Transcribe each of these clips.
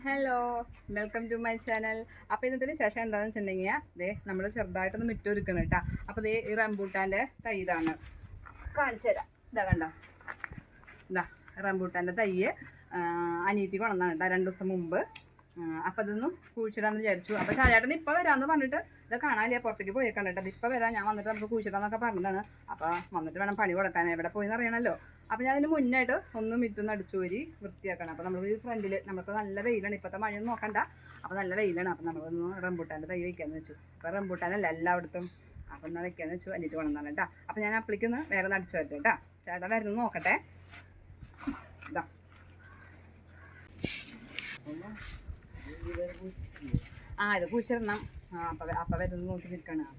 Hello, welcome to my channel. അപ്പോൾ ഇന്നത്തെ വിശേഷം എന്താണെന്ന് വെച്ചിട്ടുണ്ടെങ്കിൽ ദേ നമ്മൾ ചെറുതായിട്ടൊന്ന് മിറ്റൊരുക്കണം കേട്ടോ. അപ്പോൾ ദേ ഈ റംബൂട്ടാൻ്റെ തൈ ഇതാണ്, കാണിച്ചു തരാം. ഇതാ കണ്ടോ, ഇതാ റംബൂട്ടാൻ്റെ തൈ അനിയത്തി കൊണ്ടുവന്നാണ് കേട്ടോ 2 ദിവസം മുമ്പ്. അപ്പോൾ അതൊന്നും കുഴിച്ചിടാമെന്ന് വിചാരിച്ചു. അപ്പോൾ ചായേട്ടൻ ഇപ്പോൾ വരാമെന്ന് പറഞ്ഞിട്ട് ഇത് കാണാനില്ല, പുറത്തേക്ക് പോയേക്കാണ് കേട്ടോ. ഇപ്പോൾ വരാം, ഞാൻ വന്നിട്ട് നമുക്ക് കുഴിച്ചിടാമെന്നൊക്കെ പറഞ്ഞതാണ്. അപ്പോൾ വന്നിട്ട് വേണം പണി കൊടുക്കാൻ, എവിടെ പോയിന്ന് അറിയണമല്ലോ. അപ്പോൾ ഞാൻ അതിന് മുന്നായിട്ട് ഒന്ന് മിറ്റൊന്ന് അടിച്ചു വരി വൃത്തിയാക്കണം. അപ്പോൾ നമ്മൾ ഈ ഫ്രണ്ടിൽ നമുക്ക് നല്ല വെയിലാണ്, ഇപ്പോഴത്തെ മഴയൊന്നും നോക്കണ്ട. അപ്പോൾ നല്ല വെയിലാണ്. അപ്പോൾ നമ്മളൊന്ന് റംബൂട്ടാൻ്റെ തൈ വയ്ക്കാമെന്ന് വെച്ചു. അപ്പോൾ റംബൂട്ടാനല്ല എല്ലായിടത്തും, അപ്പോൾ എന്നാൽ വെക്കാമെന്ന് വെച്ചു. അനിയത്തി കൊണ്ടുവന്നാണ് കേട്ടോ. അപ്പോൾ ഞാൻ അപ്പളിക്കൊന്ന് വേഗം ഒന്ന് അടിച്ചു വരട്ടെ കേട്ടോ. ചേട്ടാ വരുന്നു നോക്കട്ടെ. ഇതാ ഇത് കുഴിച്ചിടണം. അപ്പം വരുന്നത് നോക്കി നിൽക്കണം.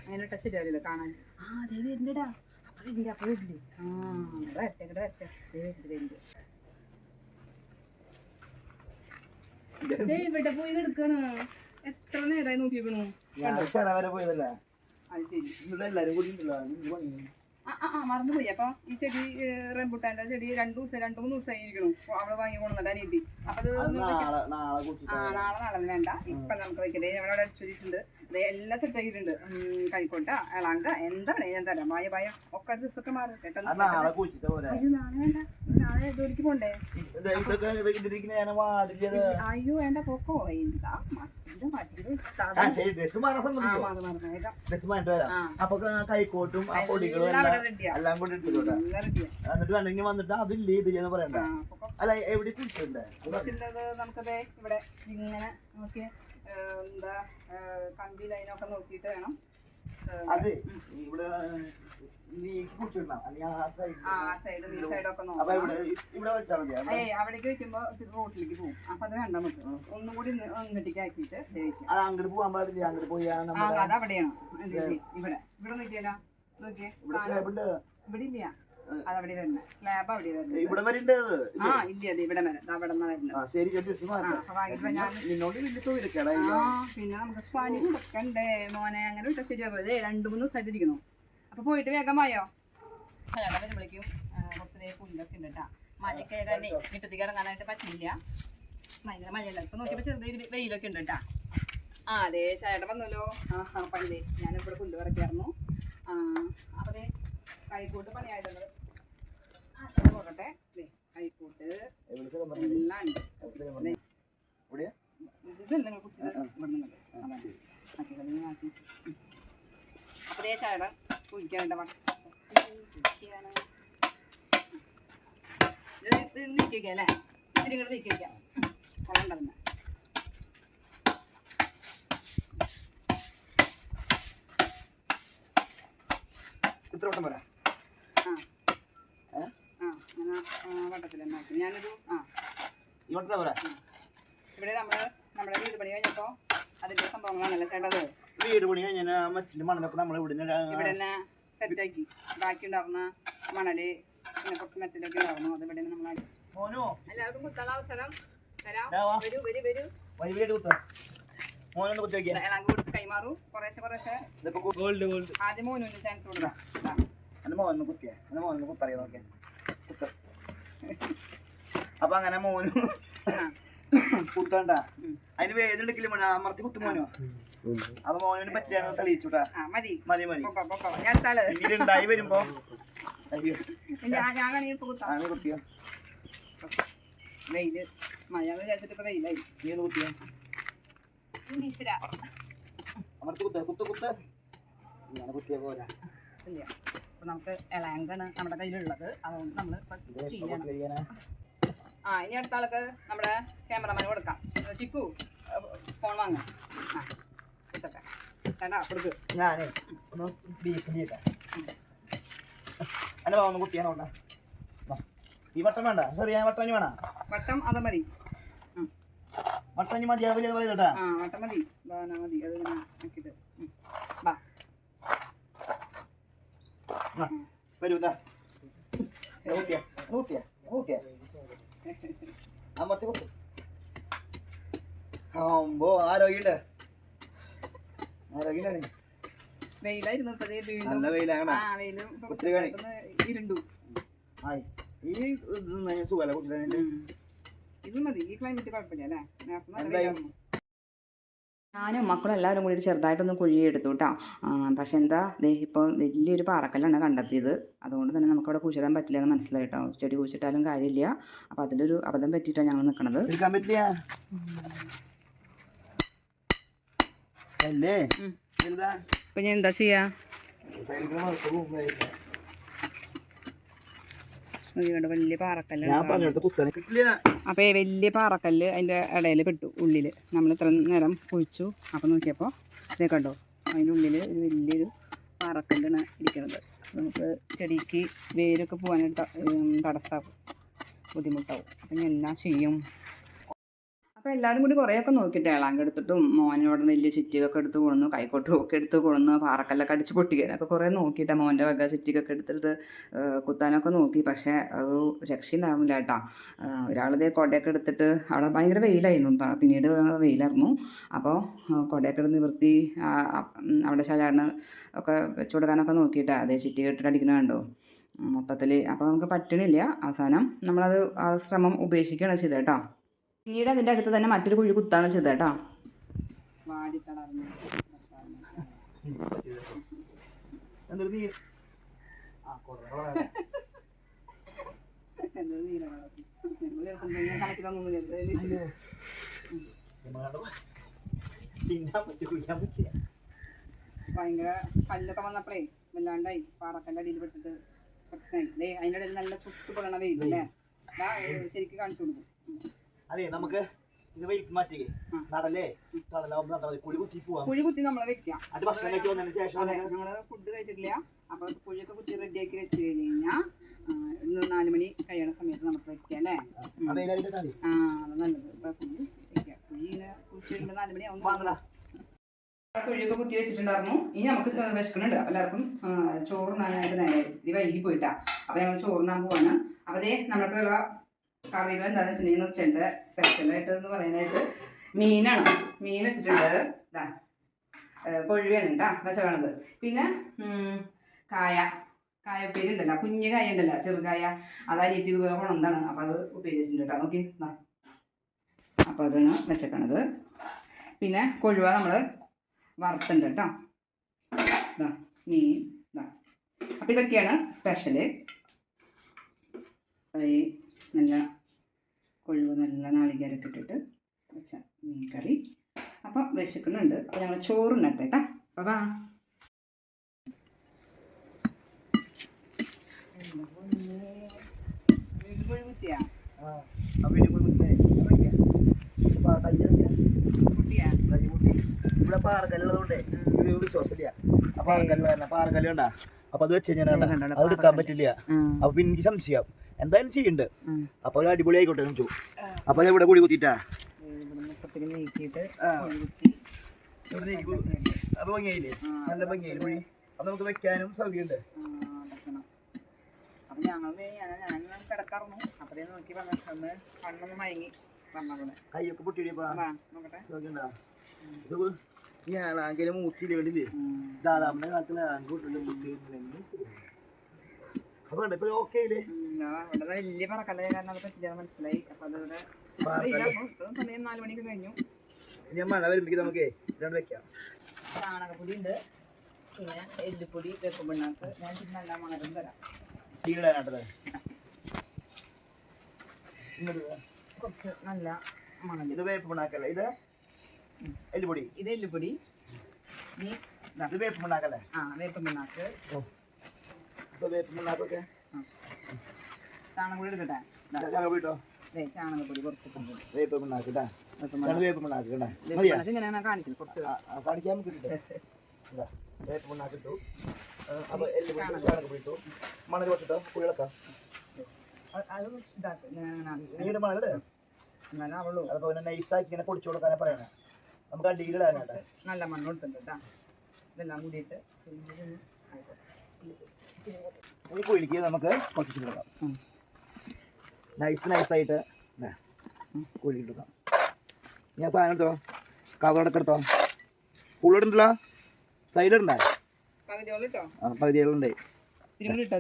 അങ്ങനെ ഇട്ടാൽ ശരിയാവില്ലല്ലോ കാണാൻ. അതേ വരുന്നുണ്ടാ, അപ്പം വരില്ല, അപ്പം വരില്ലേ. വരട്ടെ വരട്ടെ, വരുന്നുണ്ട്. ഇവിടെ പോയി കിടക്കണ്, എത്ര നേരമായി നോക്കിക്കണു. അത് ശരി, മറന്നുപോയി. അപ്പൊ ഈ ചെടി റംബൂട്ടാന്റെ ചെടി 2-3 ദിവസമായി ഇരിക്കണു. അവള് വാങ്ങി കൊണ്ടുവന്നിട്ട് അനിയത്തി. അപ്പൊ അത് നാളെ വേണ്ട, ഇപ്പൊ നമുക്ക് വെക്കതേ. അവിടെ അടിച്ചൊരിട്ടുണ്ട്, എല്ലാം സെറ്റ് ആക്കിയിട്ടുണ്ട്. കൈക്കോട്ട ഇളങ്ക എന്താ ഞാൻ തരാം. ഭയ ഒക്കെ ഡ്രസ്സൊക്കെ മാറും കേട്ടോ. നാളെ വേണ്ട, നാളെ ജോലിക്ക് പോണ്ടേ. അയ്യോ വേണ്ട, പോക്കോ. എന്താ കൈക്കോട്ടും എല്ലാം കൂടി എടുത്തോട്ടെ. എന്നിട്ട് വേണമെങ്കിൽ വന്നിട്ട് അതില്ലേ ഇതില്ലെന്ന് പറയണ്ട. അല്ല എവിടെ കുഴിച്ചിട്ടുണ്ട് നമുക്കത് ഇവിടെ ഇങ്ങനെ നോക്കി എന്താ കമ്പി ലൈനൊക്കെ നോക്കിയിട്ട് വേണം. അത് ഇവിടെ അവിടേക്ക് വെക്കുമ്പോ റോട്ടിലേക്ക് പോകും. അപ്പൊ അത് വേണ്ട, നമുക്ക് ഒന്നും കൂടി ഇങ്ങോട്ടേക്ക് ആക്കിയിട്ട് അങ്ങോട്ട് പോകാൻ പാടില്ല. അങ്ങോട്ട് പോയാ അത് അവിടെയാണ്. ഇവിടെ നോക്കിയാലോ, നോക്കിയേ, ഇവിടെ ഇല്ല. അതവിടെ വരുന്നത് സ്ലാബ് അവിടെ വരുന്നത്. ഇല്ല അത് ഇവിടെ അവിടെ പിന്നെ നമുക്ക് പണി കൊടുക്കണ്ടേ മോനെ. അങ്ങനെ ഇട്ട ശരിയാവും. 2-3 ദിവസമായിട്ട് ഇരിക്കണു. അപ്പൊ പോയിട്ട് വേഗം വായോ. ചേട്ടാ വരുമ്പോഴേക്കും കുറച്ച് പുല്ലൊക്കെ ഉണ്ട് കേട്ടാ. മഴയൊക്കെ തന്നെ മുറ്റത്തേക്ക് ഇറങ്ങാനായിട്ട് പറ്റില്ല, ഭയങ്കര മഴയല്ല. ഇപ്പൊ നോക്കിയപ്പോ ചെറുതായി വെയിലൊക്കെ ഉണ്ട് കേട്ടാ. അതെ ചേട്ടൻ വന്നല്ലോ. പണ്ടേ ഞാനിവിടെ പുല്ല് പറിക്കായിരുന്നു. അപ്പൊ കൈക്കൂട്ട് പണിയായിട്ടുണ്ട്. നോക്കട്ടെ, കൈക്കൂട്ട് എല്ലാം ഉണ്ട്. അപ്പതേ ചേട്ടൻ കുഴിക്കാനുണ്ട്. നീക്കി വയ്ക്കാം അല്ലേ, ഇത്തിരി കൂടെ നീക്കി വയ്ക്കാം. കൊള്ളണ്ടതിന് വട്ടത്തിൽ തന്നെ ആക്കി. ഞാനൊരു ഇവിടെ നമ്മുടെ വീട് പണി കഴിഞ്ഞപ്പോ അതിന്റെ സംഭവങ്ങളാണല്ലോ ചേട്ടത്. വീട് പണി കഴിഞ്ഞാൽ മറ്റിന്റെ മണലൊക്കെ നമ്മൾ ഇവിടെ തന്നെ സെറ്റാക്കി. ബാക്കി ഉണ്ടാവുന്ന മണല് പിന്നെ കുറച്ച് മെറ്റലൊക്കെ ഉണ്ടാവുന്നു. അത് ഇവിടെ നമ്മൾ എല്ലാവർക്കും കുത്തുള്ള അവസരം തരാം. ഇളങ്ക് കൊടുത്ത് കൈമാറൂ. കുറേശ്ശെ ആദ്യം മോനുവിന് ചാൻസ് കൊടുക്കാം. അപ്പൊ അങ്ങനെ മോനു കുത്തണ്ട, അതിന് വേദനെടുക്കില്ല മോനെ, അമർത്തി കുത്തു മോനോ. അപ്പൊ മോനു പറ്റില്ല തെളിയിച്ചുട്ടാ. മതി ഉണ്ടായി വരുമ്പോ കുത്തിയോ വെയില് മഴ വിചാരിച്ചിട്ട് ഇപ്പൊ വെയിലായി. നീ ഒന്ന് കുത്തിയോ, അമർത്തി കുത്ത ഇങ്ങനെ കുത്തിയ പോരാ. അപ്പൊ നമുക്ക് ഇളയങ്കാണ് നമ്മുടെ കയ്യിലുള്ളത്, അതുകൊണ്ട് നമ്മള് ചെയ്യണം. ഇനി അടുത്ത ആൾക്ക് നമ്മുടെ ക്യാമറമാന് കൊടുക്കാം. ചിക്കു ഫോൺ വാങ്ങാം. കൊടുക്കട്ടെ ചേട്ടാ, കൊടുക്ക്. ഞാനേ ഒന്ന് ബീഫ് അല്ല ഒന്ന് കുത്തിയാ നോട്ടാ. ഈ വട്ടം വേണ്ട, ചെറിയ വട്ടം വേണ. വട്ടം അത് മതി, വട്ടം മതിയാവില്ല പറയുന്നേട്ടാ. വട്ടം മതി, മതി. അത് ആക്കിയിട്ട് വരൂ. അമ്മത്തി കുത്തു. ആരോഗ്യണ്ട്, ആരോഗ്യണ്ടാണ്. വെയിലായിരുന്നു നല്ല വെയിലാണ്. ഇരുണ്ടു. ഈ സുഖല്ല കുത്തിട്ട് ഇത് മതി, ഈ ക്ലൈമറ്റ് കുഴപ്പമില്ല അല്ലേ? നേരത്തെ നല്ല വെയിലായിരുന്നു. ഞാനും മക്കളും എല്ലാവരും കൂടി ചെറുതായിട്ടൊന്ന് കുഴിയെടുത്തു കേട്ടോ. പക്ഷെ എന്താ ഇപ്പോൾ വലിയൊരു പാറക്കല്ലാണ് കണ്ടെത്തിയത്. അതുകൊണ്ട് തന്നെ നമുക്കവിടെ കുഴിച്ചിടാൻ പറ്റില്ല എന്ന് മനസ്സിലായി കേട്ടോ. ചെടി കുഴിച്ചിട്ടാലും കാര്യമില്ല. അപ്പോൾ അതിലൊരു അബദ്ധം പറ്റിയിട്ടാണ് ഞങ്ങൾ നിൽക്കണത്. ഇപ്പം ഞാൻ എന്താ ചെയ്യാ? വലിയ പാറക്കല്ല്. അപ്പോൾ വലിയ പാറക്കല്ല് അതിൻ്റെ ഇടയിൽ പെട്ടു, ഉള്ളിൽ. നമ്മൾ ഇത്ര നേരം കുഴിച്ചു. അപ്പോൾ നോക്കിയപ്പോൾ ഇതേ കണ്ടോ, അതിൻ്റെ ഉള്ളിൽ ഒരു വലിയൊരു പാറക്കല്ലാണ് ഇരിക്കുന്നത്. നമുക്ക് ചെടിക്ക് വേരൊക്കെ പോകാനായിട്ട് തടസ്സമാകും, ബുദ്ധിമുട്ടാവും. അപ്പം ഞാൻ എന്നാ ചെയ്യും? അപ്പോൾ എല്ലാവരും കൂടി കുറേയൊക്കെ നോക്കിയിട്ട് ഇളാങ്ക എടുത്തിട്ടും മോനോട് വലിയ ചുറ്റികൊക്കെ എടുത്ത് കൊണ്ടുവന്നു, കൈക്കോട്ടുമൊക്കെ എടുത്ത് കൊണ്ടുവന്നു, പാറക്കല്ലൊക്കെ അടിച്ച് പൊട്ടിക്കാനൊക്കെ കുറേ നോക്കിയിട്ടാണ് മോൻ്റെ വക ചുറ്റികൊക്കെ എടുത്തിട്ട് കുത്താനൊക്കെ നോക്കി. പക്ഷേ അത് രക്ഷയുണ്ടാകുന്നില്ല കേട്ടോ. ഒരാളിതേ കൊടയൊക്കെ എടുത്തിട്ട്, അവിടെ ഭയങ്കര വെയിലായിരുന്നു, പിന്നീട് വെയിലായിരുന്നു. അപ്പോൾ കൊടയൊക്കെ എടുത്ത് നിവർത്തി അവിടെ ശാലാടിന് ഒക്കെ വെച്ച് കൊടുക്കാനൊക്കെ നോക്കിയിട്ടാണ് അതേ ചുറ്റി കെട്ടിട്ട് അടിക്കണ കണ്ടോ മൊത്തത്തിൽ. അപ്പോൾ നമുക്ക് പറ്റണില്ല. അവസാനം നമ്മളത് ആ ശ്രമം ഉപേക്ഷിക്കുകയാണ് ചെയ്തത് കേട്ടോ. പിന്നീട് അതിൻ്റെ അടുത്ത് തന്നെ മറ്റൊരു കുഴി കുത്താണ് ചെയ്തത് കേട്ടോ. ഭയങ്കര കല്ലൊക്കെ വന്നപ്പോഴേ വല്ലാണ്ടായി, പാറക്കല്ല് അടിയിൽ പെട്ടിട്ട് പ്രശ്നമായി. അതിൻ്റെ ഇടയിൽ നല്ല ചുട്ടു പൊള്ളണ വെയിലല്ലേ, ശരിക്കും കാണിച്ചു കൊടുക്കും. അതെ, നമുക്ക് ഇത് വെയിറ്റ് മാറ്റി നടല്ലേ കുഴി കുത്തി നമ്മളെ വെക്കാം. അത് ഭക്ഷണം കഴിച്ച് വന്നതിന് ശേഷം അതെ, ഞങ്ങള് ഫുഡ് കഴിച്ചിട്ടില്ല. അപ്പോൾ കുഴിയൊക്കെ കുത്തി റെഡിയാക്കി വെച്ച് കഴിഞ്ഞാൽ ഇന്ന് 4 മണി കഴിയണ സമയത്ത് നമുക്ക് വെക്കാം അല്ലേ? അത് നല്ലത്. കുഴി വെക്കാം. കുഴി ഇങ്ങനെ കുഴിച്ചിട്ട് 4 മണിയാവും. കുഴിയൊക്കെ കുത്തി വെച്ചിട്ടുണ്ടായിരുന്നു. ഇനി നമുക്ക് വിശക്കുന്നുണ്ട്. അപ്പോൾ എല്ലാവർക്കും ചോറുണ്ണാനായിട്ട് നേരെ ഇത്തിരി വൈകി പോയിട്ടാ. അപ്പോൾ ഞങ്ങൾ ചോറുണ്ണാൻ പോവാണ്. അപ്പോൾ അതേ നമ്മൾക്കുള്ള കറികൾ എന്താണെന്ന് വെച്ചിട്ടുണ്ടെങ്കിൽ ഉച്ചൻ്റെ സ്പെഷ്യലായിട്ട് എന്ന് പറയാനായിട്ട് മീനാണ്. മീൻ വെച്ചിട്ടുണ്ട്. ഇതാ കൊഴുവയാണ് കേട്ടോ വെച്ചത്. പിന്നെ കായപ്പേരി ഉണ്ടല്ലോ, കുഞ്ഞു കായ ഉണ്ടല്ലോ, ചെറുകായ, അത് അരിയത്തി ഇതുപോലെ കൊണന്താണ്. അപ്പോൾ അത് ഉപ്പേരി വെച്ചിട്ടുണ്ട് കേട്ടോ. നോക്കി, അപ്പോൾ അതാണ് വെച്ചേക്കണത്. പിന്നെ കൊഴുവ നമ്മൾ വറുത്തുണ്ട് കേട്ടോ. ഇതാ മീൻ ഇതാ. അപ്പോൾ ഇതൊക്കെയാണ് സ്പെഷ്യല്. നല്ല കൊഴുവ്, നല്ല നാളികേരൊക്കെ ഇട്ടിട്ട് വെച്ച മീൻ കറി. അപ്പം വിശക്കുന്നുണ്ട്. അപ്പോൾ ഞങ്ങൾ ചോറുണ്ണട്ടെ കേട്ടോ. അപ്പോൾ വാ. ഇവിടെ പാറക്കല്ലുള്ളതുകൊണ്ടേ ഒരു വിശ്വാസമില്ല. ആ പാറക്കല്ല് കണ്ടാ, അപ്പൊ അത് വെച്ച് കഴിഞ്ഞാൽ അത് എടുക്കാൻ പറ്റില്ല. അപ്പൊ പിന്നെ എനിക്ക് സംശയം എന്തായാലും ചെയ്യുന്നുണ്ട്. അപ്പൊ ഒരു അടിപൊളി ആയിക്കോട്ടെ വെച്ചു. അപ്പൊ ഇവിടെ കൂടി കുത്തിട്ടാ അപ്പൊ ഭംഗിയായില്ലേ, നല്ല ഭംഗിയായി കുഴി. അപ്പൊ നമുക്ക് വെക്കാനും സൗകര്യമുണ്ട്. അപ്പൊ ഞങ്ങൾ കിടക്കാറുന്നു. അപ്പഴേ നോക്കി വന്നിട്ട് കണ്ണൊന്ന് മയങ്ങി പറഞ്ഞ കൈയൊക്കെ പൊട്ടിയിടിയപ്പാ നോക്കണ്ടാ. ഞാനാങ്കിലും മൂച്ചില്ല വേണ്ടില്ലേ, ധാരാളം കാലത്തില് അപ്പൊ ഇപ്പൊ ഓക്കെ ഇല്ലേ? ഇവിടെ വലിയ പറക്കല്ലേ, കാരണം അത് പറ്റില്ല മനസ്സിലായി. അപ്പൊ അതിവിടെ സമയം 4 മണിക്ക് കഴിഞ്ഞു. ഇനി മഴ വരുമ്പോ നമുക്ക് ഇതാണ് വെക്കാം. ചാണകപ്പൊടി ഉണ്ട്, പിന്നെ എല്ലുപ്പൊടി, വേപ്പ് പിണ്ണാക്ക്. ഞാൻ നല്ല മണരും തരാം. കുറച്ച് നല്ല മണൽ. ഇത് വേപ്പ് പിണ്ണാക്കല്ലേ? ഇത് എല്ലുപൊടി. ഇത് എല്ലുപൊടി. ഇത് വേപ്പ് പിണ്ണാക്കല്ലേ? വേപ്പ് പിണ്ണാക്ക്. വേപ്പ് പിണ്ണാക്കൊക്കെ ചാണകപ്പൊടി എടുക്കട്ടെ. ചാണകപ്പൊടി കുറച്ച് വേപ്പ് പിണ്ണാക്ക് വേപ്പ് പിണ്ണാക്ക് ഇങ്ങനെ കാണിക്കും. കുറച്ച് കാണിക്കാൻ വേപ്പ് പിണ്ണാക്ക് ഇട്ടു. അപ്പൊ ചാണകപ്പൊടി ഇട്ടു, മണൽ കുറച്ചിട്ടോ കുഴികളൊക്കെ അത് നീട് മണല് എന്നാലും അവളൂ. അതൊക്കെ പിന്നെ നൈസാക്കി ഇങ്ങനെ പൊടിച്ചു കൊടുക്കാനാ പറയണേ. നമുക്ക് ആ ഡീലിടാനാട്ടെ. നല്ല മണ്ണ് കൊടുത്തിട്ടുണ്ട് കേട്ടോ. ഇതെല്ലാം കൂടിയിട്ട് ഈ കുഴിക്ക് നമുക്ക് പൊട്ടിച്ചു കൊടുക്കാം. നൈസായിട്ട് കുഴിക്കിട്ടുക്കാം. ഞാൻ സാധനം എടുത്തോ, കവറടക്കം എടുത്തോ. ഫുള്ളിടണ്ടല്ലോ, സൈഡിലുണ്ടോ? പകുതികളുണ്ട്. തിരുമുടി ഇട്ടോ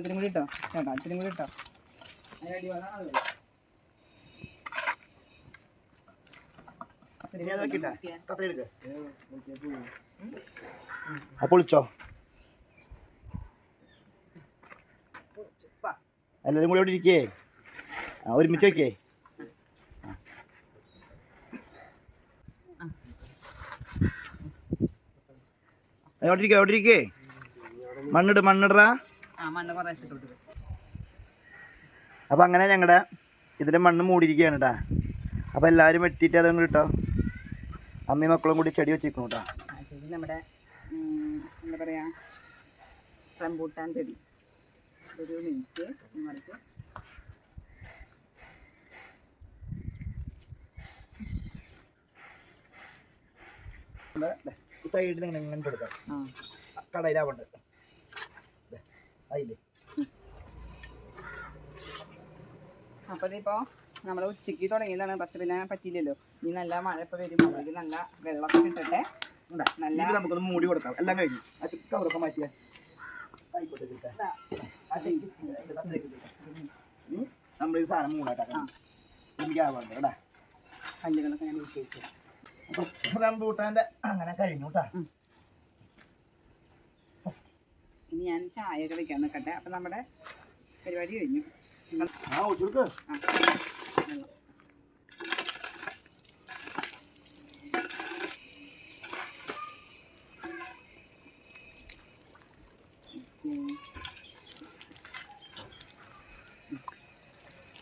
ചേട്ടാ, തിരുമുടി ഇട്ടോ. ഇനി അത് വെക്കില്ല കത്രി എടുക്ക അപ്പോൾ വിളിച്ചോ എല്ലാവരും കൂടെ ഇവിടെ ഇരിക്കേ ഒരുമിച്ച് വെക്കേ എവിടെ ഇരിക്കേ മണ്ണിടറാ അപ്പം അങ്ങനെ ഞങ്ങളുടെ ഇതിൻ്റെ മണ്ണ് മൂടിയിരിക്കുകയാണ് കേട്ടോ അപ്പോൾ എല്ലാവരും വെട്ടിയിട്ട് അതും കിട്ടോ അമ്മയും മക്കളും കൂടി ചെടി വെച്ചിരിക്കണം കേട്ടോ നമ്മുടെ എന്താ പറയുക റംബൂട്ടാൻ ചെടി ഒരു മിനിറ്റ് മറിച്ച് സൈഡിൽ നിങ്ങൾ ഇങ്ങനെ കൊടുക്കാം കടയിലാവുണ്ട് അതില്ലേ അപ്പോൾ ഇതിപ്പോൾ നമ്മൾ ഉച്ചയ്ക്ക് തുടങ്ങിയതാണ് പക്ഷെ പിന്നെ പറ്റിയില്ലല്ലോ ഇനി നല്ല മഴ ഇപ്പോൾ വരുമ്പോൾ അതിൽ നല്ല വെള്ളമൊക്കെ ഇട്ടിട്ടെ നല്ല നമുക്കൊന്ന് മൂടി കൊടുക്കാം എല്ലാം കഴിഞ്ഞു ആ കവറൊക്കെ മാറ്റിയാ നമ്മൾ ഈ സാധനം മൂടാക്കാം എനിക്ക് ആവാണ്ട് കേട്ടാ കല്ലുകളൊക്കെ ഞാൻ ഊറ്റി വെച്ചു അപ്പോൾ റംബൂട്ടാൻ്റെ അങ്ങനെ കഴിഞ്ഞു കേട്ടാ ഇനി ഞാൻ ചായയൊക്കെ വെക്കാൻ നിൽക്കട്ടെ അപ്പം നമ്മുടെ പരിപാടി കഴിഞ്ഞു ആ ഒഴിച്ചെടുക്ക് വെള്ളം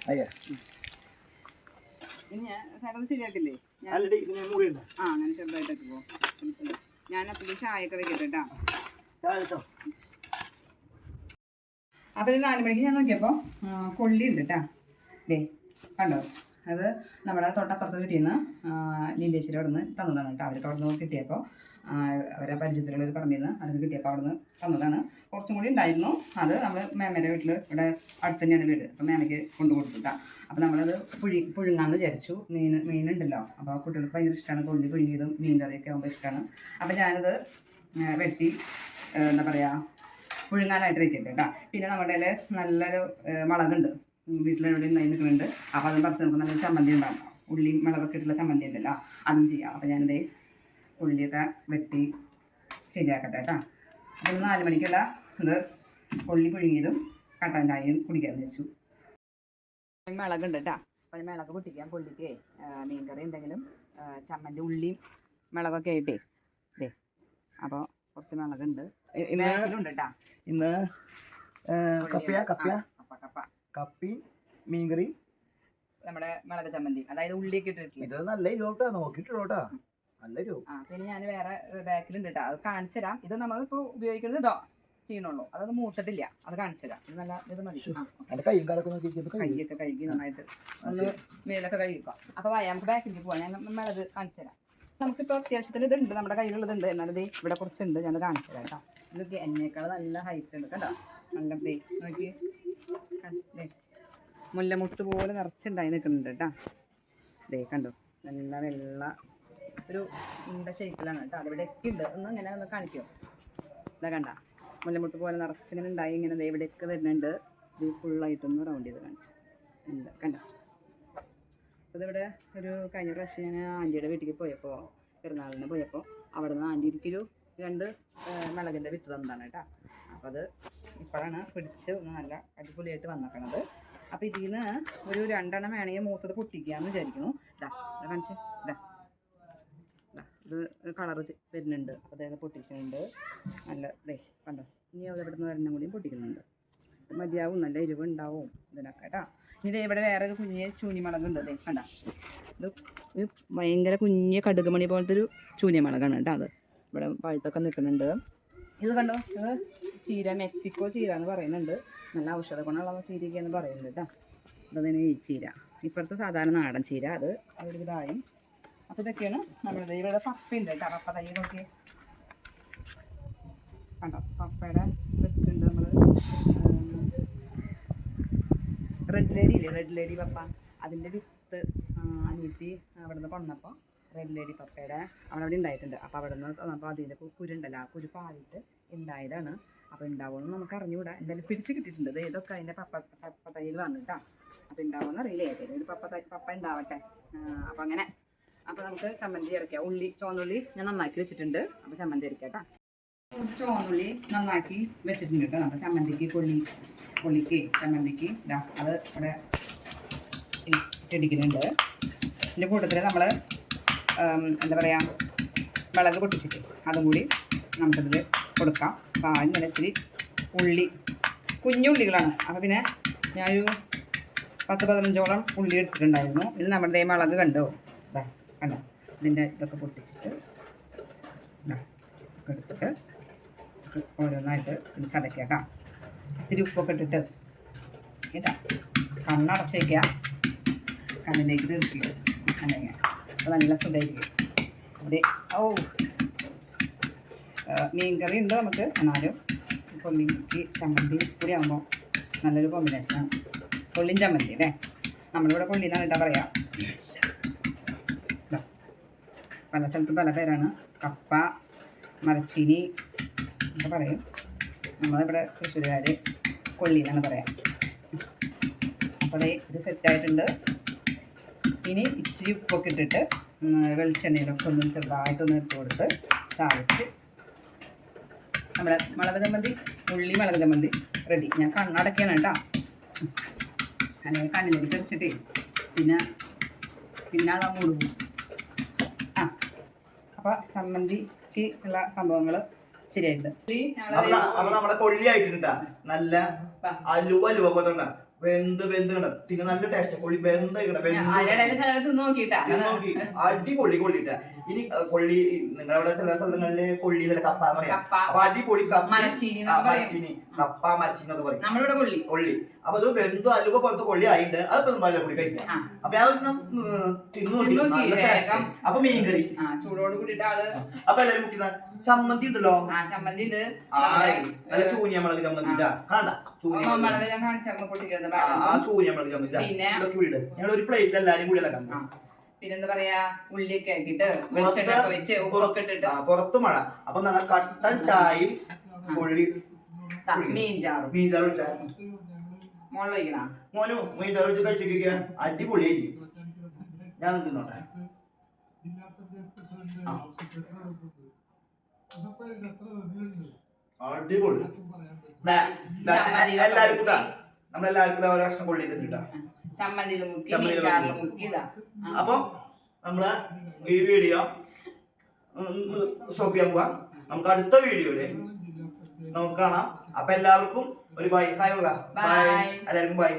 അയ്യാ ഇനി ഞാൻ ചേട്ടൻ ശരിയാക്കില്ലേ ഞാൻ ആൾറെഡി ഇതിനെ മൂടിയുണ്ട് അങ്ങനെ ചെറുതായിട്ടൊക്കെ പോകും ഞാൻ അപ്പോൾ ചായയൊക്കെ വെക്കട്ടെ കേട്ടോ കേട്ടോ അപ്പോൾ ഇത് 4 മണിക്ക് ഞാൻ നോക്കിയപ്പോൾ കൊള്ളി ഉണ്ട് കേട്ടോ ദേ കണ്ടോ അത് നമ്മുടെ തൊട്ടപ്പുറത്ത് കിട്ടിയെന്ന് ലീലേശ്വരി അവിടെ നിന്ന് തന്നതാണ് കേട്ടോ അവർക്ക് അവിടെ നിന്ന് കിട്ടിയപ്പോൾ അവരെ പരിചയത്തിലുള്ളൊരു പറമ്പിൽ നിന്ന് അത് കിട്ടിയപ്പോൾ അവിടെ നിന്ന് തന്നതാണ് കുറച്ചും കൂടി ഉണ്ടായിരുന്നു അത് നമ്മൾ മേമയുടെ വീട്ടിൽ ഇവിടെ അടുത്ത് തന്നെയാണ് വീട് അപ്പോൾ മേമയ്ക്ക് കൊണ്ടു കൊടുത്തിട്ടാ അപ്പോൾ നമ്മളത് പുഴുങ്ങാന്ന് വിചാരിച്ചു മീനുണ്ടല്ലോ അപ്പോൾ കുട്ടികൾക്ക് ഭയങ്കര ഇഷ്ടമാണ് കൊള്ളി പുഴുങ്ങിയതും മീൻ കറിയൊക്കെ ആകുമ്പോൾ ഇഷ്ടമാണ് അപ്പോൾ ഞാനത് വെട്ടി എന്താ പറയുക പുഴുങ്ങാനായിട്ട് വെക്കട്ടെ കേട്ടോ പിന്നെ നമ്മുടെ കയ്യിൽ നല്ലൊരു മുളകുണ്ട് വീട്ടിലെവിടെ ഉണ്ടായി നിൽക്കുന്നുണ്ട് അപ്പോൾ അതും പറിച്ച് നമുക്ക് നല്ലൊരു ചമ്മന്തി ഉണ്ടാകും ഉള്ളിയും മുളകൊക്കെ ഇട്ടുള്ള ചമ്മന്തി ഉണ്ടല്ലോ അതും ചെയ്യാം അപ്പോൾ ഞാനിത് ഉള്ളിയൊക്കെ വെട്ടി ശരിയാക്കട്ടെ കേട്ടോ അപ്പോൾ 4 മണിക്കുള്ള ഇത് ഉള്ളി പുഴുങ്ങിയതും കട്ടൻ ചായയും കുടിക്കാമെന്ന് വെച്ചു മുളകുണ്ട് കേട്ടോ അപ്പോൾ മുളക് പൊട്ടിക്കാം പുള്ളിക്ക് മീൻ കറി എന്തെങ്കിലും ചമ്മന്തി ഉള്ളിയും മുളകൊക്കെ ആയിട്ടേ അതെ അപ്പോൾ കുറച്ച് മുളകുണ്ട് കേട്ടോ ഇന്ന് കപ്പി മീൻകറി നമ്മുടെ മുളക് ചമ്മന്തി അതായത് ഉള്ളിയൊക്കെ ഇട്ടിട്ടില്ല ഇത് നല്ല ഇരുട്ടാ നോക്കിയിട്ടോട്ടാ നല്ല പിന്നെ ഞാൻ വേറെ ബാക്കിലുണ്ട് കേട്ടോ അത് കാണിച്ചു തരാം ഇത് നമ്മളിപ്പോൾ ഉപയോഗിക്കുന്നത് ഇതോ ചെയ്യണുള്ളൂ അതൊന്നും മൂത്തിട്ടില്ല അത് കാണിച്ചു തരാം ഇത് നല്ല ഇത് മതി കൈയൊക്കെ കഴുകി നന്നായിട്ട് ഒന്ന് മേലൊക്കെ കഴുകിക്കോ അപ്പോൾ നമുക്ക് ബാക്കിലേക്ക് പോവാം ഞാൻ മുളക് കാണിച്ചു തരാം നമുക്കിപ്പോൾ അത്യാവശ്യത്തിന് ഇതുണ്ട് നമ്മുടെ കയ്യിലുള്ളതുണ്ട് എന്നാലും ഇവിടെ കുറച്ചുണ്ട് ഞാൻ കാണിച്ചു തരാം കേട്ടോ ഇത് എന്നേക്കാൾ നല്ല ഹൈറ്റ് ഉണ്ട് കേട്ടോ നല്ല നോക്കി മുല്ലമുട്ട് പോലെ നിറച്ചുണ്ടായി നിൽക്കുന്നുണ്ട് കേട്ടോ ദേ കണ്ടോ നല്ല വെള്ള ഒരു ഉണ്ട ഷേപ്പിലാണ് കേട്ടോ അതിവിടെയൊക്കെ ഉണ്ട് ഒന്ന് ഇങ്ങനെ ഒന്ന് കാണിക്കുമോ ഇതാ കണ്ട മുല്ലമുട്ട് പോലെ നിറച്ചിങ്ങനെ ഉണ്ടായി ഇങ്ങനെ ദേ ഇവിടെയൊക്കെ വരുന്നുണ്ട് ഇത് ഫുള്ളായിട്ടൊന്ന് റൗണ്ട് ചെയ്ത് കാണിച്ചു ഉണ്ട് കണ്ടോ അപ്പോൾ ഇതിവിടെ ഒരു കഴിഞ്ഞ പ്രാവശ്യം ഞാൻ ആൻറ്റിയുടെ വീട്ടിലേക്ക് പോയപ്പോൾ പെരുന്നാളിന് പോയപ്പോൾ അവിടെ നിന്ന് ആൻറ്റി എനിക്കൊരു 2 മുളകിൻ്റെ വിത്ത് തന്നതാണ് കേട്ടോ അപ്പോൾ അത് ഇപ്പോഴാണ് പിടിച്ച് ഒന്ന് നല്ല അടിപൊളിയായിട്ട് വന്നേക്കണത് അപ്പോൾ ഇതിൽ നിന്ന് ഒരു 2 എണ്ണം വേണമെങ്കിൽ മൂത്തത് പൊട്ടിക്കാമെന്ന് വിചാരിക്കുന്നു ഇതാ ഇത് കാണിച്ച് ഇതാ ഇത് കളറ് വരുന്നുണ്ട് അപ്പോൾ അതായത് പൊട്ടിക്കുന്നുണ്ട് നല്ല ഇതേ കണ്ടോ ഇനി അവിടെ ഇവിടെ നിന്ന് ഒരെണ്ണം കൂടിയും പൊട്ടിക്കുന്നുണ്ട് മതിയാവും നല്ല എരിവ് ഉണ്ടാവും ഇതിനൊക്കെ കേട്ടോ ഇനി ഇവിടെ വേറെ ഒരു കുഞ്ഞ് ചൂനിമുളകുണ്ട് അതെ കണ്ട ഇത് ഭയങ്കര കുഞ്ഞ് കടുകുമണി പോലത്തെ ഒരു ചൂനിമുളകാണ് കേട്ടോ അത് ഇവിടെ പഴുത്തൊക്കെ നിൽക്കുന്നുണ്ട് ഇത് കണ്ടോ ഇത് ചീര മെക്സിക്കോ ചീര എന്ന് പറയുന്നുണ്ട് നല്ല ഔഷധ ഗുണമുള്ള ചീരയ്ക്കെന്ന് പറയുന്നുണ്ട് കേട്ടോ അതന്നെ ഈ ചീര ഇപ്പോഴത്തെ സാധാരണ നാടൻ ചീര അത് അവിടെ ഇതായും അപ്പോൾ ഇതൊക്കെയാണ് നമ്മുടെ ഇവിടെ പപ്പയുണ്ട് കേട്ടോ പപ്പ തൈ നോക്കി കണ്ടോ പപ്പയുടെ വെച്ചിട്ടുണ്ട് നമ്മൾ റെഡ് ലേഡി പപ്പ അതിൻ്റെ വിത്ത് അനിയത്തി അവിടെ നിന്ന് കൊണ്ടപ്പോൾ റെഡ് ലേഡി പപ്പയുടെ അവിടെ ഉണ്ടായിട്ടുണ്ട് അപ്പോൾ അവിടെ നിന്ന് തന്നപ്പോൾ അതിൻ്റെ കുരുണ്ടല്ലോ ആ കുരു പാലിട്ട് ഉണ്ടായതാണ് അപ്പോൾ ഉണ്ടാവുമെന്ന് നമുക്ക് അറിഞ്ഞുകൂടാ എന്തായാലും പിടിച്ച് കിട്ടിയിട്ടുണ്ട് ഇതൊക്കെ അതിൻ്റെ പപ്പ തൈകളാണ് കേട്ടോ അപ്പോൾ ഉണ്ടാവുമെന്ന് അറിയില്ല ഏതെങ്കിലും ഒരു പപ്പ ഉണ്ടാവട്ടെ അപ്പോൾ അങ്ങനെ അപ്പോൾ നമുക്ക് ചമ്മന്തി അരയ്ക്കാം. ഉള്ളി ചുവന്നുള്ളി ഞാൻ നന്നാക്കി വെച്ചിട്ടുണ്ട്. അപ്പോൾ ചമ്മന്തി അരയ്ക്കാം കേട്ടോ. ചുവന്നുള്ളി നന്നാക്കി വെച്ചിട്ടുണ്ട് കേട്ടോ. അപ്പോൾ ചമ്മന്തിക്ക് പുള്ളിക്ക് ചമ്മന്തിക്ക് ഇതാ അത് ഇവിടെ ഇട്ടിടിക്കുന്നുണ്ട്. ഇതിൻ്റെ കൂട്ടത്തിൽ നമ്മൾ എന്താ പറയുക മുളക് പൊട്ടിച്ചിട്ട് അതും കൂടി നമുക്കതിൽ കൊടുക്കാം. അപ്പോൾ ഇങ്ങനെ ഇച്ചിരി ഉള്ളി കുഞ്ഞുള്ളികളാണ്. അപ്പോൾ പിന്നെ ഞാനൊരു 10-15ഓളം ഉള്ളി എടുത്തിട്ടുണ്ടായിരുന്നു. ഇത് നമ്മുടെ മുളക് കണ്ടോ കണ്ടോ ഇതിൻ്റെ ഇതൊക്കെ പൊട്ടിച്ചിട്ട് എടുത്തിട്ട് ഓരോന്നായിട്ട് ഇത് ചതയ്ക്കാം. ഇത്തിരി ഉപ്പൊക്കെ ഇട്ടിട്ട് കേട്ടോ കണ്ണടച്ച് വയ്ക്കുക. കണ്ണിലേക്ക് തീർക്കുക അങ്ങനെ. അപ്പോൾ നല്ല സുഖമായിരിക്കും. അതെ മീൻകറി ഉണ്ട് നമുക്ക്. എന്നാലും കൊള്ളിക്ക് ചമ്മന്തി കൂടി ആകുമ്പോൾ നല്ലൊരു കോമ്പിനേഷനാണ്. കൊള്ളിൻ ചമ്മന്തി അല്ലേ, നമ്മളിവിടെ കൊള്ളി എന്നാണ് കേട്ടോ പറയാം. പല സ്ഥലത്തും പല പേരാണ്. കപ്പ, മരച്ചീനി ഒക്കെ പറയും. നമ്മളിവിടെ തൃശ്ശൂരുകാർ കൊള്ളി എന്നാണ് പറയാം. അപ്പോൾ ഇത് സെറ്റായിട്ടുണ്ട്. ഇനി ഇച്ചിരി ഉപ്പൊക്കെ ഇട്ടിട്ട് വെളിച്ചെണ്ണയിലൊക്കെ ഒന്നും ചെറുതായിട്ടൊന്ന് ഇട്ട് കൊടുത്ത് ചാലിച്ച് നമ്മുടെ മുളക് ചമ്മന്തി ഉള്ളി മുളക് ചമ്മന്തി റെഡി. ഞാൻ കണ്ണടയ്ക്കാണ് കേട്ടോ, അല്ലെങ്കിൽ കണ്ണിലേക്ക് തെറിച്ചിട്ടേ പിന്നെ ആളാ മൂടും. അപ്പോൾ ചമ്മന്തിക്ക് ഉള്ള സംഭവങ്ങൾ ശരിയായിട്ടുണ്ട്. അപ്പൊ നമ്മുടെ കൊള്ളി ആയിട്ടുണ്ട്. നല്ല അലുവ പോലത്തെ വെന്ത് കണ്ട പിന്നെ നല്ല ടേസ്റ്റ്. കൊള്ളി നോക്കി അടിപൊളി കൊള്ളിട്ട. ഇനി കൊള്ളി നിങ്ങളവിടെ ചില സ്ഥലങ്ങളില് കൊള്ളി കപ്പാന്ന് പറയാം. അപ്പൊ അടിപൊളി മരച്ചീനി കപ്പ മരച്ചീനി എന്നൊക്കെ പറയും കൊള്ളി. അപ്പൊ അത് വെന്ത് അലുവ പോലത്തെ കൊള്ളി ആയിട്ടുണ്ട്. അതിപ്പോ നല്ല കൂടി കഴിക്കാം. അപ്പൊ ഞാൻ തിന്നു നല്ല ടേസ്റ്റ്. അപ്പൊ മീൻകറി ചൂടോട് കൂടിയിട്ട് ആള്. അപ്പൊ എല്ലാരും കുട്ടിന്ന ചമ്മന്തി ഉണ്ടല്ലോ. ചമ്മന്തി ഉണ്ട്. നല്ല ചൂനിയ മുളക് ചമ്മന്തി കാണാ. മുളക് ഞാൻ കാണിച്ചു ആ ചൂനിയ മുളക് ചമ്മന്തി ഞങ്ങൾ ഒരു പ്ലേറ്റിൽ എല്ലാരും കൂടി ഇളക്കാം. പിന്നെന്താ പറയാ ഉള്ളിയൊക്കെ ആക്കിട്ട് വെളിച്ചെണ്ണ ഒഴിച്ച് ഉപ്പൊക്കെ ഇട്ടിട്ട് പുറത്ത് മഴ. അപ്പൊ നല്ല കട്ടൻ ചായയും കൊള്ളി മീൻചാറും ഒഴിച്ചാ മോളിൽ ഒഴിക്കണ മോനു മീൻചാറ് വെച്ച് കഴിച്ചിരിക്കുക അടിപൊളിയായിരിക്കും. ഞാൻ തിന്നോട്ടെ. അടിപൊളി. എല്ലാരും കൂട്ടാ നമ്മളെല്ലാവർക്കും ഓരോ കഷ്ണം കൊള്ളി തന്നിട്ടാ. അപ്പൊ നമ്മള് ഈ വീഡിയോ സ്റ്റോപ്പ് ചെയ്യാൻ പോവാം. നമുക്ക് അടുത്ത വീഡിയോയില് നമുക്ക് കാണാം. അപ്പൊ എല്ലാവർക്കും ഒരു ബൈ. ഹായ്. എല്ലാവർക്കും ബൈ.